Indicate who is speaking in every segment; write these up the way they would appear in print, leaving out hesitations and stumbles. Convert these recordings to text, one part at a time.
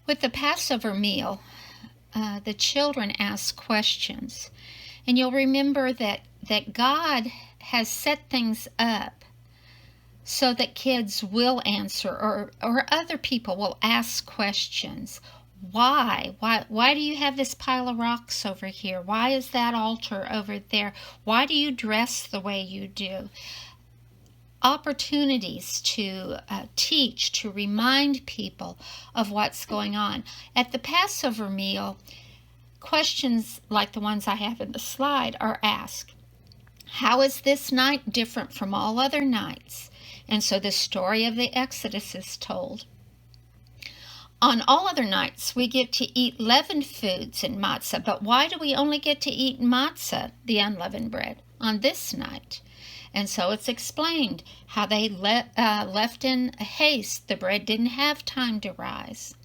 Speaker 1: With the Passover meal, the children ask questions. And you'll remember that God has set things up so that kids will answer, or other people will ask questions. Why? Why do you have this pile of rocks over here? Why is that altar over there? Why do you dress the way you do? Opportunities to teach, to remind people of what's going on. At the Passover meal, questions like the ones I have in the slide are asked. How is this night different from all other nights? And so the story of the Exodus is told. On all other nights, we get to eat leavened foods and matzah, but why do we only get to eat matzah, the unleavened bread, on this night? And so it's explained how they left in haste. The bread didn't have time to rise.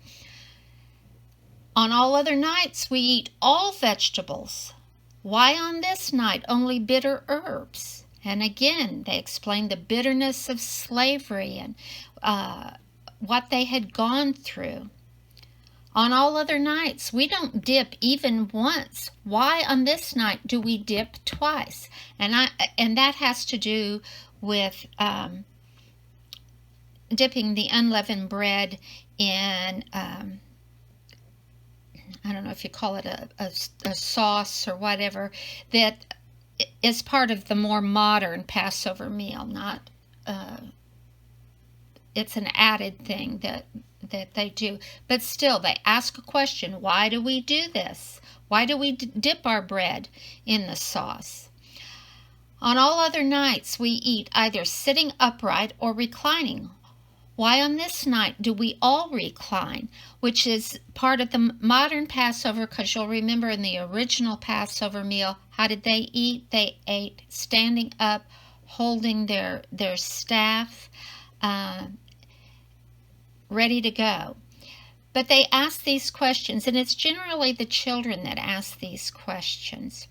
Speaker 1: On all other nights, we eat all vegetables. Why on this night only bitter herbs? And again, they explain the bitterness of slavery and what they had gone through. On all other nights, we don't dip even once. Why on this night do we dip twice? And that has to do with dipping the unleavened bread in, I don't know if you call it a sauce or whatever, that is part of the more modern Passover meal. Not, it's an added thing that they do. But still, they ask a question. Why do we do this? Why do we dip our bread in the sauce? On all other nights, we eat either sitting upright or reclining. Why on this night do we all recline, which is part of the modern Passover, because you'll remember in the original Passover meal, how did they eat? They ate standing up, holding their staff, ready to go. But they ask these questions, and it's generally the children that ask these questions.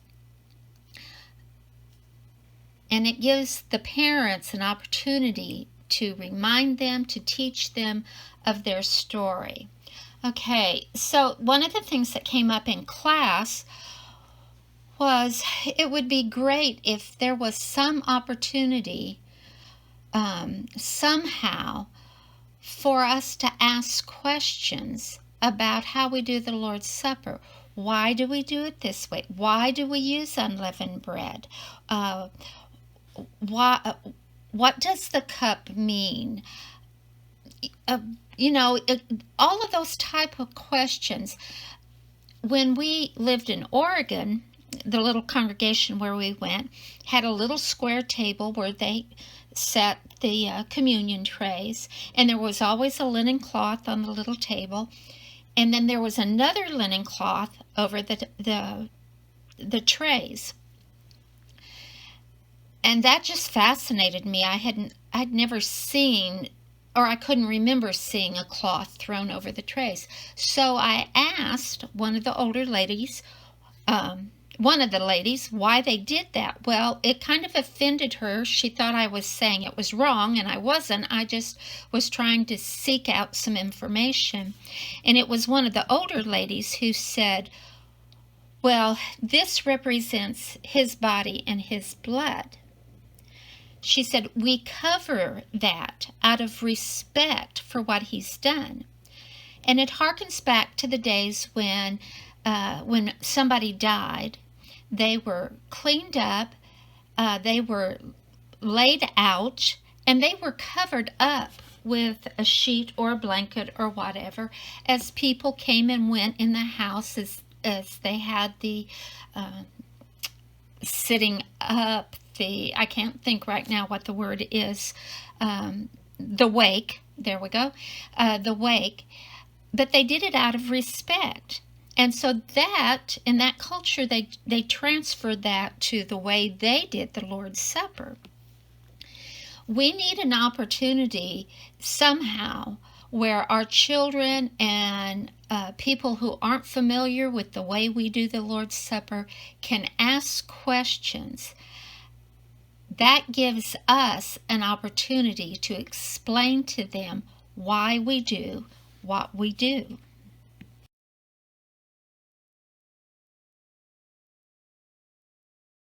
Speaker 1: And it gives the parents an opportunity to remind them, to teach them of their story. Okay, so one of the things that came up in class was it would be great if there was some opportunity somehow for us to ask questions about how we do the Lord's Supper. Why do we do it this way? Why do we use unleavened bread? What does the cup mean? All of those type of questions. When we lived in Oregon, the little congregation where we went had a little square table where they set the communion trays, and there was always a linen cloth on the little table, and then there was another linen cloth over the trays. And that just fascinated me. I'd never seen, or I couldn't remember seeing a cloth thrown over the trays. So I asked one of the ladies why they did that. Well, it kind of offended her. She thought I was saying it was wrong, and I wasn't. I just was trying to seek out some information. And it was one of the older ladies who said, well, this represents his body and his blood. She said, we cover that out of respect for what he's done. And it harkens back to the days when somebody died. They were cleaned up, they were laid out, and they were covered up with a sheet or a blanket or whatever as people came and went in the house, as they had the sitting up, I can't think right now what the word is, the wake, there we go, the wake, but they did it out of respect. And so that, in that culture, they transferred that to the way they did the Lord's Supper. We need an opportunity somehow where our children and people who aren't familiar with the way we do the Lord's Supper can ask questions. That gives us an opportunity to explain to them why we do what we do.